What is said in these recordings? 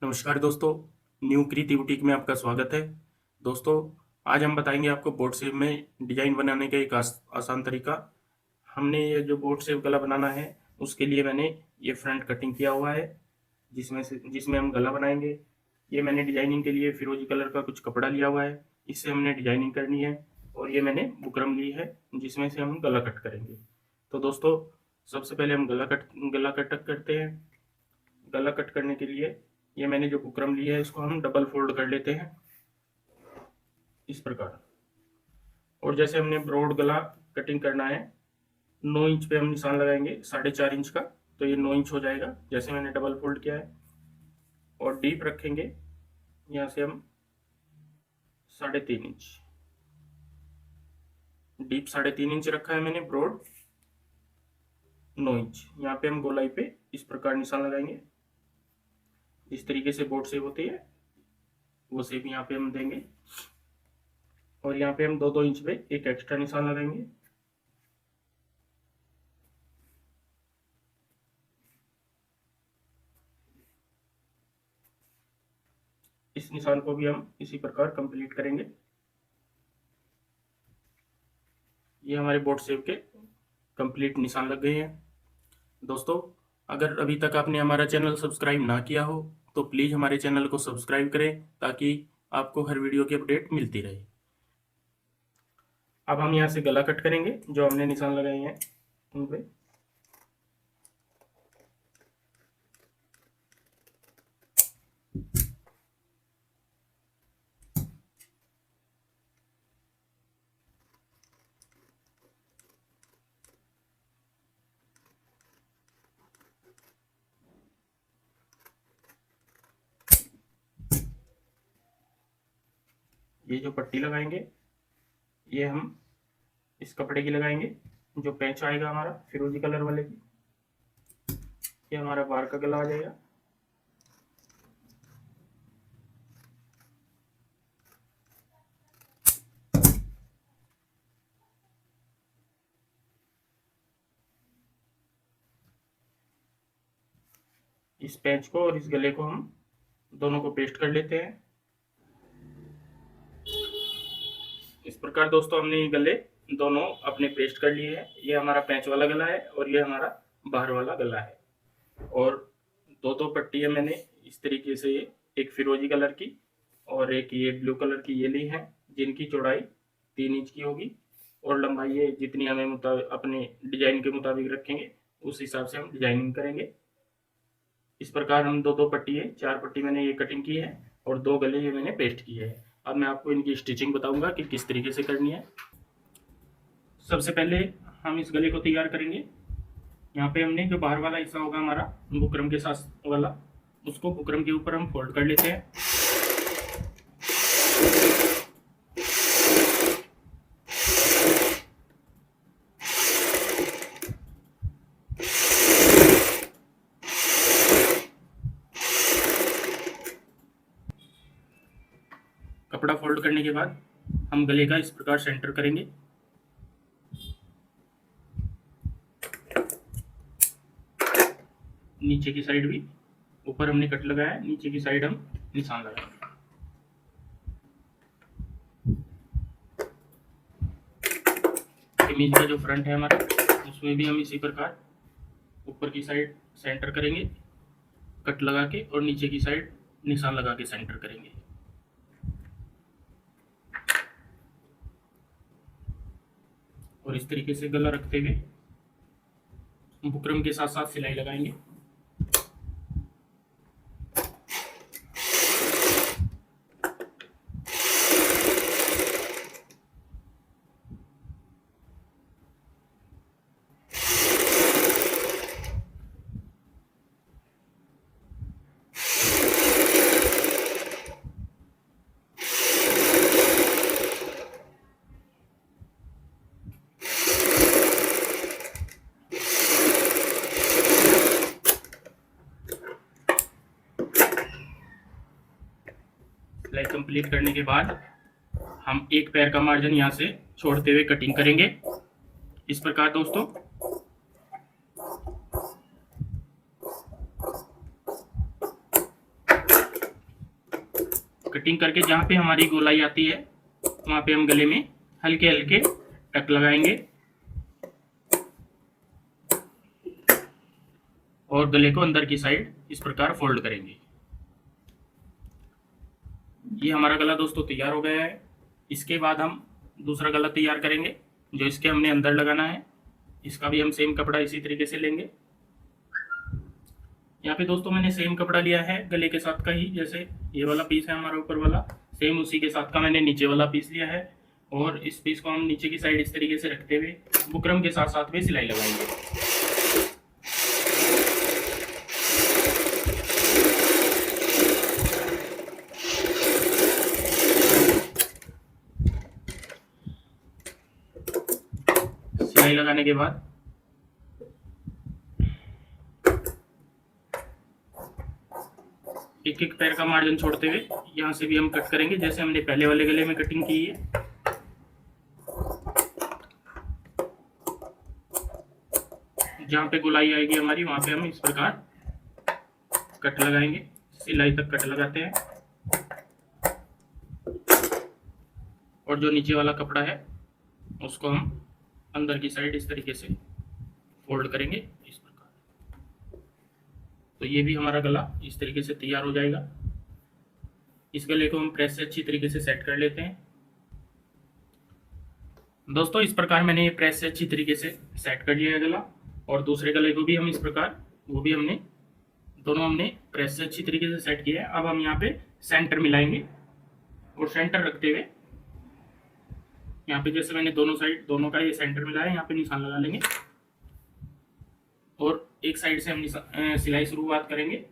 नमस्कार दोस्तों, न्यू कृति बुटीक में आपका स्वागत है। दोस्तों, आज हम बताएंगे आपको बोट शेप में डिजाइन बनाने का एक आसान तरीका। हमने ये जो बोट शेप गला बनाना है उसके लिए मैंने ये फ्रंट कटिंग किया हुआ है, जिसमें हम गला बनाएंगे। ये मैंने डिजाइनिंग के लिए फिरोजी कलर का कुछ कपड़ा लिया हुआ है, इससे हमने डिजाइनिंग करनी है। और ये मैंने बुकरम ली है जिसमें से हम गला कट करेंगे। तो दोस्तों, सबसे पहले हम गला कट करते हैं। गला कट करने के लिए ये मैंने जो बुकरम ली है इसको हम डबल फोल्ड कर लेते हैं इस प्रकार। और जैसे हमने ब्रॉड गला कटिंग करना है, 9 इंच पे हम निशान लगाएंगे 4.5 इंच का, तो ये 9 इंच हो जाएगा जैसे मैंने डबल फोल्ड किया है। और डीप रखेंगे यहाँ से हम 3.5 इंच, डीप 3.5 इंच रखा है मैंने, ब्रॉड 9 इंच। यहाँ पे हम गोलाई पे इस प्रकार निशान लगाएंगे। इस तरीके से बोट शेप होती है वो शेप यहाँ पे हम देंगे। और यहाँ पे हम 2-2 इंच पे एक एक्स्ट्रा निशान लगाएंगे। इस निशान को भी हम इसी प्रकार कंप्लीट करेंगे। ये हमारे बोट शेप के कंप्लीट निशान लग गए हैं। दोस्तों, अगर अभी तक आपने हमारा चैनल सब्सक्राइब ना किया हो तो प्लीज़ हमारे चैनल को सब्सक्राइब करें ताकि आपको हर वीडियो की अपडेट मिलती रहे। अब हम यहाँ से गला कट करेंगे, जो हमने निशान लगाए हैं उन पे। ये जो पट्टी लगाएंगे ये हम इस कपड़े की लगाएंगे, जो पैच आएगा हमारा फिरोजी कलर वाले की। ये हमारा बार का गला आ जाएगा। इस पैच को और इस गले को हम दोनों को पेस्ट कर लेते हैं इस प्रकार। दोस्तों, हमने ये गले दोनों अपने पेस्ट कर लिए हैं। ये हमारा पैच वाला गला है और ये हमारा बाहर वाला गला है। और दो पट्टियां मैंने इस तरीके से, एक फिरोजी कलर की और एक ये ब्लू कलर की ये ली है, जिनकी चौड़ाई 3 इंच की होगी और लंबाई ये जितनी हमें अपने डिजाइन के मुताबिक रखेंगे उस हिसाब से हम डिजाइनिंग करेंगे। इस प्रकार हम दो पट्टी है, 4 पट्टी मैंने ये कटिंग की है और 2 गले ये मैंने पेस्ट किए हैं। अब मैं आपको इनकी स्टिचिंग बताऊंगा कि किस तरीके से करनी है। सबसे पहले हम इस गले को तैयार करेंगे। यहाँ पे हमने जो बाहर वाला हिस्सा होगा हमारा बुकरम के साथ वाला, उसको बुकरम के ऊपर हम फोल्ड कर लेते हैं। कपड़ा फोल्ड करने के बाद हम गले का इस प्रकार सेंटर करेंगे। नीचे की साइड भी, ऊपर हमने कट लगाया है, नीचे की साइड हम निशान लगाएंगे। कमीज का जो फ्रंट है हमारा, उसमें भी हम इसी प्रकार ऊपर की साइड सेंटर करेंगे कट लगा के, और नीचे की साइड निशान लगा के सेंटर करेंगे। और इस तरीके से गला रखते हुए बुकरम के साथ साथ सिलाई लगाएंगे। सिलाई कंप्लीट करने के बाद हम एक पैर का मार्जिन यहाँ से छोड़ते हुए कटिंग करेंगे इस प्रकार। दोस्तों, कटिंग करके जहाँ पे हमारी गोलाई आती है वहाँ पे हम गले में हल्के हल्के टक लगाएंगे और गले को अंदर की साइड इस प्रकार फोल्ड करेंगे। ये हमारा गला दोस्तों तैयार हो गया है। इसके बाद हम दूसरा गला तैयार करेंगे जो इसके हमने अंदर लगाना है। इसका भी हम सेम कपड़ा इसी तरीके से लेंगे। यहाँ पे दोस्तों मैंने सेम कपड़ा लिया है गले के साथ का ही, जैसे ये वाला पीस है हमारा ऊपर वाला, सेम उसी के साथ का मैंने नीचे वाला पीस लिया है। और इस पीस को हम नीचे की साइड इस तरीके से रखते हुए बुकरम के साथ साथ में सिलाई लगाएंगे। सिलाई लगाने के बाद एक एक पैर का मार्जिन छोड़ते हुए यहाँ से भी हम कट करेंगे जैसे हमने पहले वाले गले में कटिंग की है। जहाँ पे गोलाई आएगी हमारी वहाँ पे हम इस प्रकार कट लगाएंगे, सिलाई तक कट लगाते हैं। और जो नीचे वाला कपड़ा है उसको हम अंदर की साइड इस तरीके से फोल्ड करेंगे इस प्रकार। तो ये भी हमारा गला इस तरीके से तैयार हो जाएगा। इस गले को हम प्रेस से अच्छी तरीके से सेट कर लेते हैं। दोस्तों इस प्रकार मैंने ये प्रेस से अच्छी तरीके से सेट कर लिया है गला। और दूसरे गले को भी हम इस प्रकार, वो भी हमने दोनों हमने प्रेस से अच्छी तरीके से सेट किया है। अब हम यहाँ पे सेंटर मिलाएंगे और सेंटर रखते हुए यहाँ पे जैसे मैंने दोनों साइड दोनों का ये सेंटर मिलाया, यहाँ पे निशान लगा लेंगे और एक साइड से हम सिलाई शुरुआत करेंगे।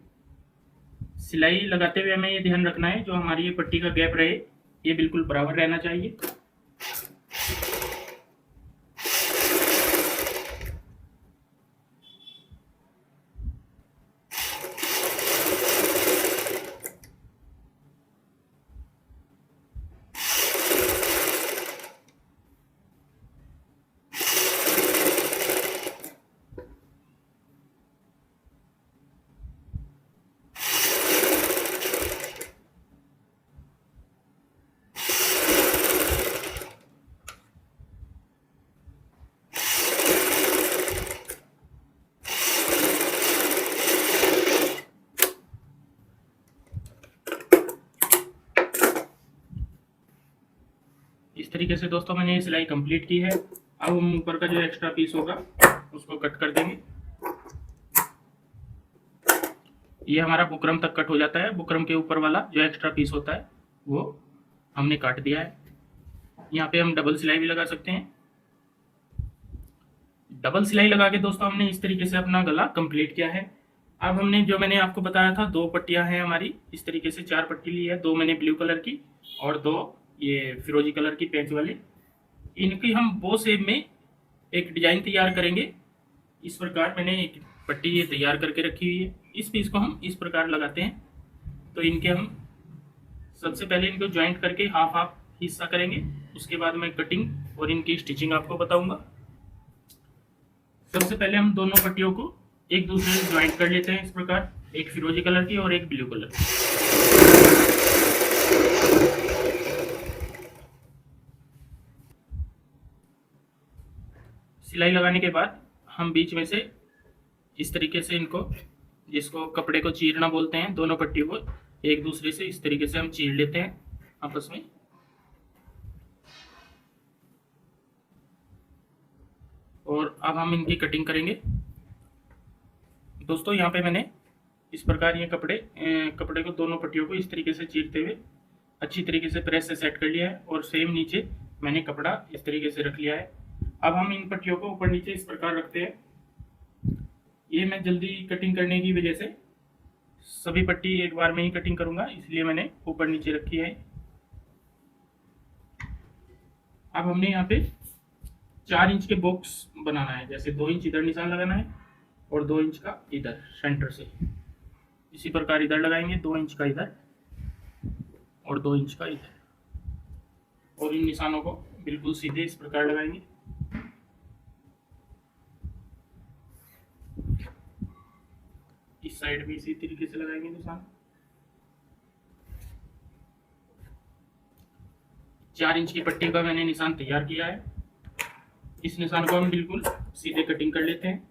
सिलाई लगाते हुए हमें ये ध्यान रखना है जो हमारी ये पट्टी का गैप रहे ये बिल्कुल बराबर रहना चाहिए। इस तरीके से दोस्तों मैंने ये सिलाई कंप्लीट की है। अब हम ऊपर का जो एक्स्ट्रा पीस होगा उसको कट कर देंगे। ये हमारा बुकरम तक कट हो जाता है। बुकरम के ऊपर वाला जो एक्स्ट्रा पीस होता है वो हमने काट दिया है। यहाँ पे हम डबल सिलाई भी लगा सकते हैं। डबल सिलाई लगा के दोस्तों हमने इस तरीके से अपना गला कंप्लीट किया है। अब हमने जो मैंने आपको बताया था 2 पट्टियां हैं हमारी, इस तरीके से 4 पट्टी ली है। 2 मैंने ब्लू कलर की और 2 ये फिरोजी कलर की पैच वाली। इनकी हम बो शेप में एक डिजाइन तैयार करेंगे। इस प्रकार मैंने एक पट्टी ये तैयार करके रखी हुई है। इस पीस को हम इस प्रकार लगाते हैं। तो इनके हम सबसे पहले इनको ज्वाइंट करके हाफ हाफ हिस्सा करेंगे, उसके बाद मैं कटिंग और इनकी स्टिचिंग आपको बताऊंगा। सबसे पहले हम दोनों पट्टियों को एक दूसरे से ज्वाइंट कर लेते हैं इस प्रकार, एक फिरोजी कलर की और एक ब्लू कलर की। सिलाई लगाने के बाद हम बीच में से इस तरीके से इनको, जिसको कपड़े को चीरना बोलते हैं, दोनों पट्टियों को एक दूसरे से इस तरीके से हम चीर लेते हैं आपस में। और अब हम इनकी कटिंग करेंगे। दोस्तों यहाँ पे मैंने इस प्रकार ये कपड़े को दोनों पट्टियों को इस तरीके से चीरते हुए अच्छी तरीके से प्रेस से सेट कर लिया है। और सेम नीचे मैंने कपड़ा इस तरीके से रख लिया है। अब हम इन पट्टियों को ऊपर नीचे इस प्रकार रखते हैं। ये मैं जल्दी कटिंग करने की वजह से सभी पट्टी एक बार में ही कटिंग करूंगा, इसलिए मैंने ऊपर नीचे रखी है। अब हमने यहाँ पे 4 इंच के बॉक्स बनाना है। जैसे 2 इंच इधर निशान लगाना है और 2 इंच का इधर सेंटर से इसी प्रकार इधर लगाएंगे, 2 इंच का इधर और 2 इंच का इधर। और इन निशानों को बिल्कुल सीधे इस प्रकार लगाएंगे। इस साइड भी इसी तरीके से लगाएंगे निशान। 4 इंच की पट्टी का मैंने निशान तैयार किया है। इस निशान को हम बिल्कुल सीधे कटिंग कर लेते हैं।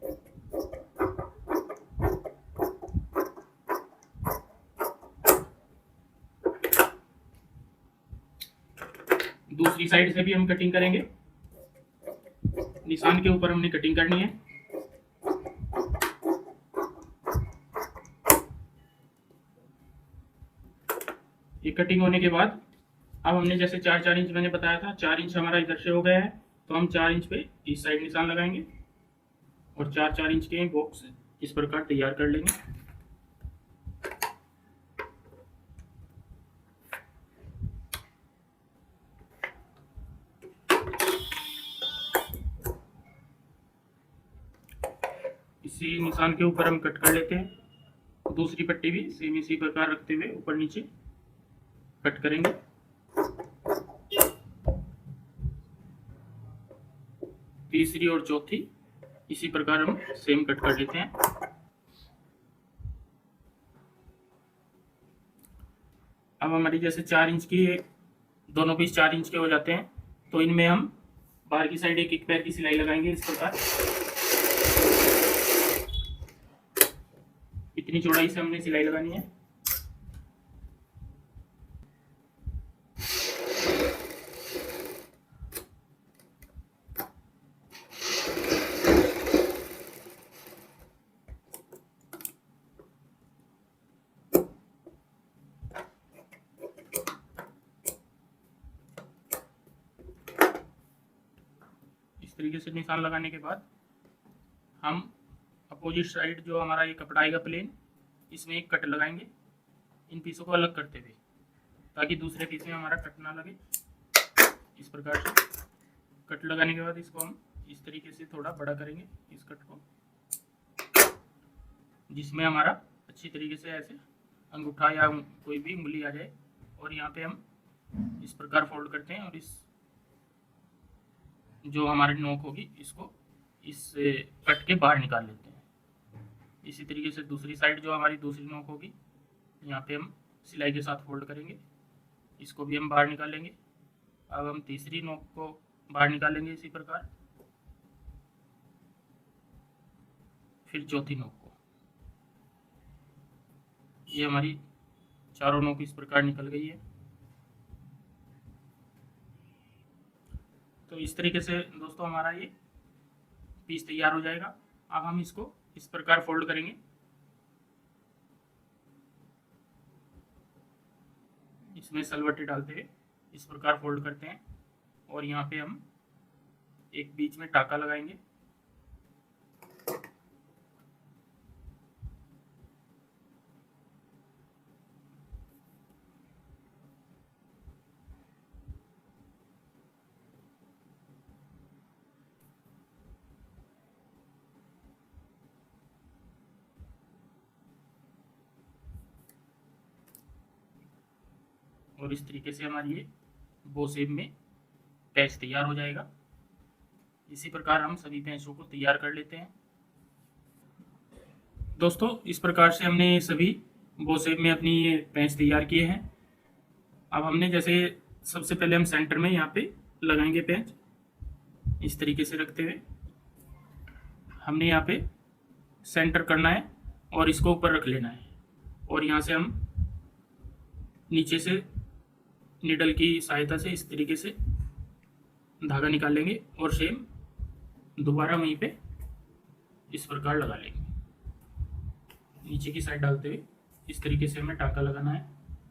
दूसरी साइड से भी हम कटिंग करेंगे। निशान के ऊपर हमने कटिंग करनी है। ये कटिंग होने के बाद अब हमने जैसे 4-4 इंच मैंने बताया था, 4 इंच हमारा इधर से हो गया है, तो हम 4 इंच पे इस साइड निशान लगाएंगे और 4-4 इंच के बॉक्स इस प्रकार तैयार कर लेंगे। इसी निशान के ऊपर हम कट कर लेते हैं। दूसरी पट्टी भी सेम इसी प्रकार रखते हुए ऊपर नीचे कट करेंगे। तीसरी और चौथी इसी प्रकार हम सेम कट कर लेते हैं। अब हमारी जैसे 4 इंच की दोनों पीस 4 इंच के हो जाते हैं, तो इनमें हम बाहर की साइड एक पैर की सिलाई लगाएंगे इस प्रकार। इतनी चौड़ाई से हमने सिलाई लगानी है। इस तरीके से निशान लगाने के बाद हम अपोजिट साइड जो हमारा ये कपड़ा आएगा प्लेन, इसमें एक कट लगाएंगे इन पीसों को अलग करते हुए, ताकि दूसरे पीस में हमारा कट ना लगे। इस प्रकार से कट लगाने के बाद इसको हम इस तरीके से थोड़ा बड़ा करेंगे इस कट को, जिसमें हमारा अच्छी तरीके से ऐसे अंगूठा या कोई भी उंगली आ जाए। और यहाँ पे हम इस प्रकार फोल्ड करते हैं और इस जो हमारी नोक होगी इसको इस कट के बाहर निकाल लेते हैं। इसी तरीके से दूसरी साइड जो हमारी दूसरी नोक होगी, यहाँ पे हम सिलाई के साथ फोल्ड करेंगे, इसको भी हम बाहर निकालेंगे। अब हम तीसरी नोक को बाहर निकालेंगे इसी प्रकार, फिर चौथी नोक को। ये हमारी चारों नोक इस प्रकार निकल गई है। तो इस तरीके से दोस्तों हमारा ये पीस तैयार हो जाएगा। अब हम इसको इस प्रकार फोल्ड करेंगे। इसमें सलवटें डालते हुए इस प्रकार फोल्ड करते हैं और यहाँ पे हम एक बीच में टाका लगाएंगे। और इस तरीके से हमारी ये बो शेप में पैच तैयार हो जाएगा। इसी प्रकार हम सभी पैचों को तैयार कर लेते हैं। दोस्तों इस प्रकार से हमने सभी बो शेप में अपनी ये पैच तैयार किए हैं। अब हमने जैसे सबसे पहले हम सेंटर में यहाँ पे लगाएंगे पैच, इस तरीके से रखते हुए हमने यहाँ पे सेंटर करना है और इसको ऊपर रख लेना है। और यहाँ से हम नीचे से नीडल की सहायता से इस तरीके से धागा निकाल लेंगे और सेम दोबारा वहीं पे इस प्रकार लगा लेंगे। नीचे की साइड डालते हुए इस तरीके से हमें टाका लगाना है।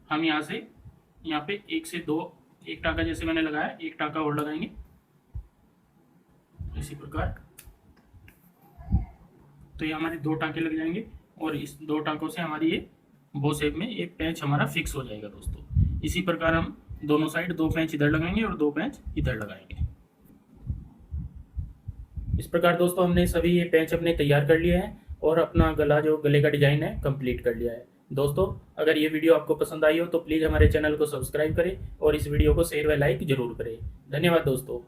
हम यहाँ से यहाँ पे 1 से 2, एक टाका जैसे मैंने लगाया, एक टाका और लगाएंगे इसी प्रकार। तो ये हमारे 2 टाके लग जाएंगे और इस 2 टाकों से हमारी ये बो शेप में एक पैच हमारा फिक्स हो जाएगा दोस्तों। इसी प्रकार हम दोनों साइड 2 पैच इधर लगाएंगे और 2 पैच इधर लगाएंगे। इस प्रकार दोस्तों हमने सभी ये पैच अपने तैयार कर लिए हैं और अपना गला जो गले का डिजाइन है कंप्लीट कर लिया है। दोस्तों अगर ये वीडियो आपको पसंद आई हो तो प्लीज़ हमारे चैनल को सब्सक्राइब करें और इस वीडियो को शेयर व लाइक जरूर करें। धन्यवाद दोस्तों।